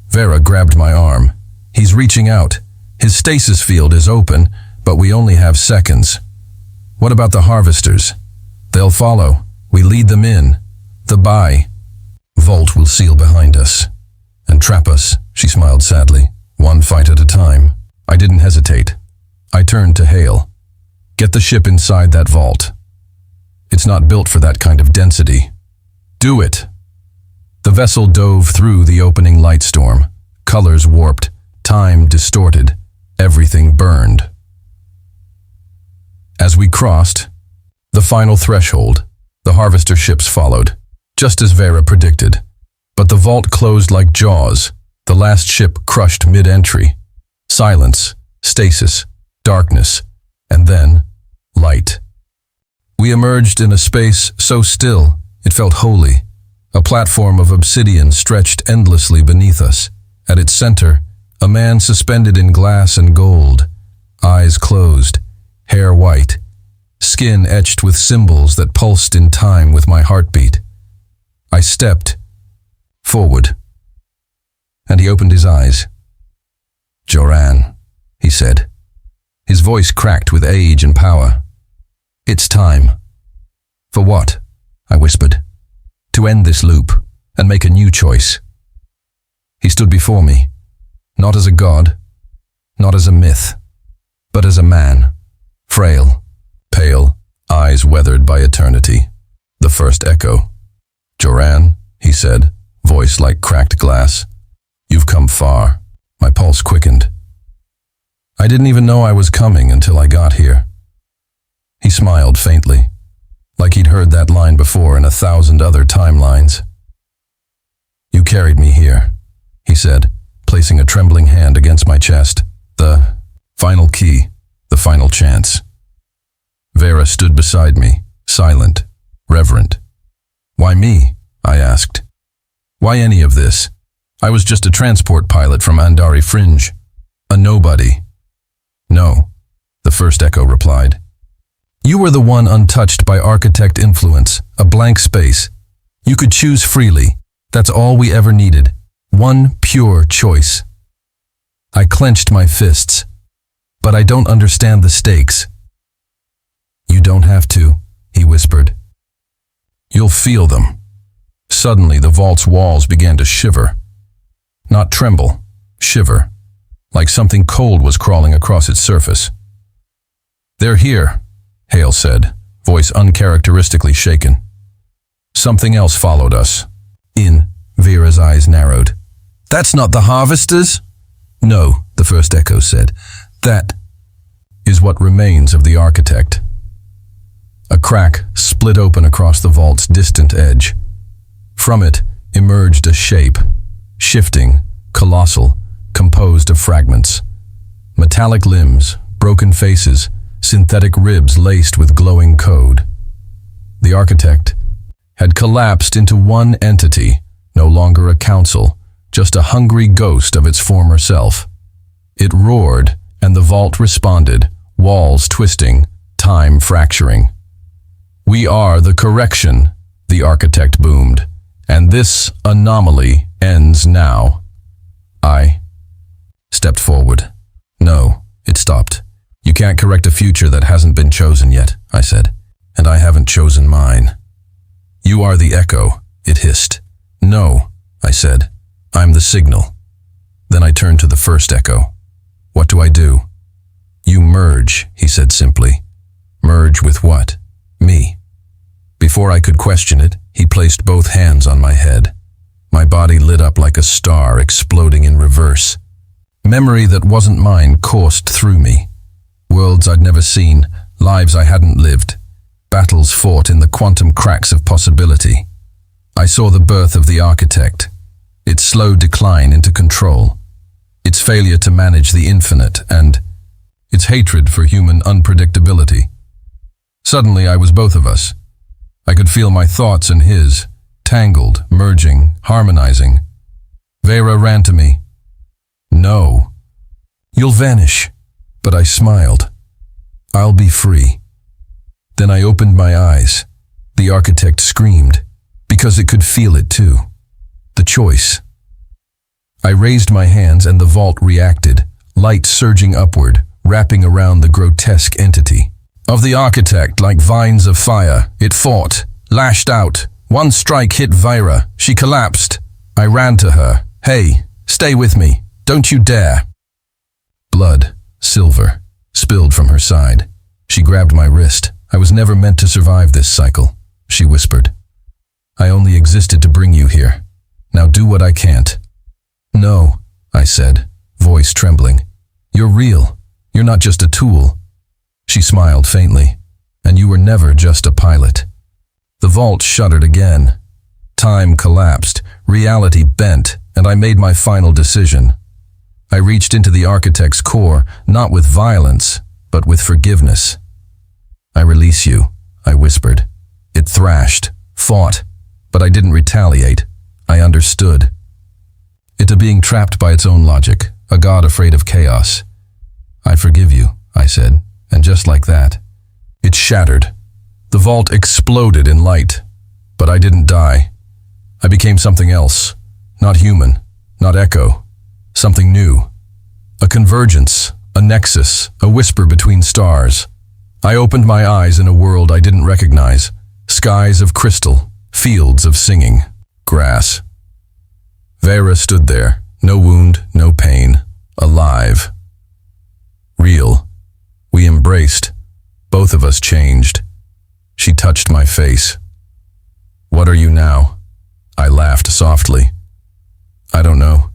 Vera grabbed my arm. He's reaching out. His stasis field is open, but we only have seconds. What about the harvesters? They'll follow. We lead them in. The buy. Vault will seal behind us. And trap us, she smiled sadly. One fight at a time. I didn't hesitate. I turned to Hale. Get the ship inside that vault. It's not built for that kind of density. Do it. The vessel dove through the opening light storm. Colors warped. Time distorted. Everything burned. As we crossed the final threshold, the harvester ships followed, just as Vera predicted. But the vault closed like jaws. The last ship crushed mid-entry. Silence, stasis, darkness, and then light. We emerged in a space so still, it felt holy. A platform of obsidian stretched endlessly beneath us. At its center, a man suspended in glass and gold, eyes closed, hair white, skin etched with symbols that pulsed in time with my heartbeat. I stepped forward, and he opened his eyes. "Joran," he said. His voice cracked with age and power. "It's time." "For what?" I whispered. "To end this loop and make a new choice." He stood before me, not as a god, not as a myth, but as a man, frail, pale, eyes weathered by eternity. The first echo. "Joran," he said, voice like cracked glass. "You've come far." My pulse quickened. I didn't even know I was coming until I got here. He smiled faintly, like he'd heard that line before in 1,000 other timelines. "You carried me here," he said, placing a trembling hand against my chest. "The final key, the final chance." Vera stood beside me, silent, reverent. "Why me?" I asked. "Why any of this? I was just a transport pilot from Andari Fringe. A nobody." "No," the first echo replied. "You were the one untouched by architect influence, a blank space. You could choose freely. That's all we ever needed. One pure choice." I clenched my fists. "But I don't understand the stakes." "You don't have to," he whispered. "You'll feel them." Suddenly, the vault's walls began to shiver. Not tremble, shiver, like something cold was crawling across its surface. "They're here," Hale said, voice uncharacteristically shaken. Something else followed us. Vera's eyes narrowed. "That's not the harvesters?" "No," the first echo said. "That is what remains of the architect." A crack split open across the vault's distant edge. From it emerged a shape, shifting, colossal, composed of fragments. Metallic limbs, broken faces, synthetic ribs laced with glowing code. The architect had collapsed into one entity, no longer a council, just a hungry ghost of its former self. It roared, and the vault responded, walls twisting, time fracturing. "We are the correction," the architect boomed, "and this anomaly ends now." I stepped forward. "No," it stopped. "You can't correct a future that hasn't been chosen yet," I said, "and I haven't chosen mine." "You are the echo," it hissed. "No," I said, "I'm the signal." Then I turned to the first echo. "What do I do?" "You merge," he said simply. "Merge with what?" "Me." Before I could question it, he placed both hands on my head. My body lit up like a star exploding in reverse. Memory that wasn't mine coursed through me. Worlds I'd never seen, lives I hadn't lived, battles fought in the quantum cracks of possibility. I saw the birth of the architect, its slow decline into control, its failure to manage the infinite, and its hatred for human unpredictability. Suddenly I was both of us. I could feel my thoughts and his, tangled, merging, harmonizing. Vera ran to me. "No." "You'll vanish." But I smiled. "I'll be free." Then I opened my eyes. The architect screamed, because it could feel it too. The choice. I raised my hands and the vault reacted, light surging upward, wrapping around the grotesque entity. Of the architect, like vines of fire, it fought, lashed out. One strike hit Vera. She collapsed. I ran to her. "Hey, stay with me. Don't you dare." Blood, silver, spilled from her side. She grabbed my wrist. "I was never meant to survive this cycle," she whispered. "I only existed to bring you here. Now do what I can't." "No," I said, voice trembling. "You're real. You're not just a tool." She smiled faintly. "And you were never just a pilot." The vault shuddered again. Time collapsed, reality bent, and I made my final decision. I reached into the architect's core, not with violence, but with forgiveness. "I release you," I whispered. It thrashed, fought, but I didn't retaliate. I understood. It's a being trapped by its own logic, a god afraid of chaos. I forgive you, I said, and just like that, it shattered. The vault exploded in light, but I didn't die. I became something else, not human, not echo, something new. A convergence, a nexus, a whisper between stars. I opened my eyes in a world I didn't recognize, skies of crystal, fields of singing, grass. Vera stood there, no wound, no pain, alive. Real. We embraced. Both of us changed. She touched my face. What are you now? I laughed softly. I don't know,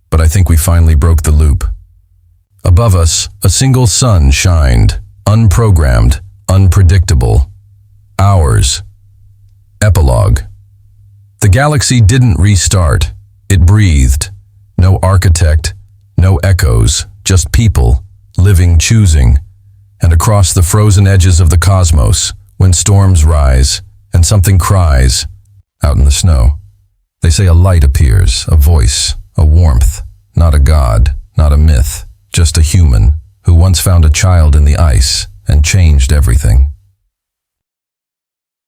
but I think we finally broke the loop. Above us, a single sun shined, unprogrammed, unpredictable. Ours. Epilogue. The galaxy didn't restart. It breathed. No architect, no echoes, just people, living, choosing. And across the frozen edges of the cosmos, when storms rise and something cries, out in the snow, they say a light appears, a voice, a warmth, not a god, not a myth, just a human who once found a child in the ice and changed everything.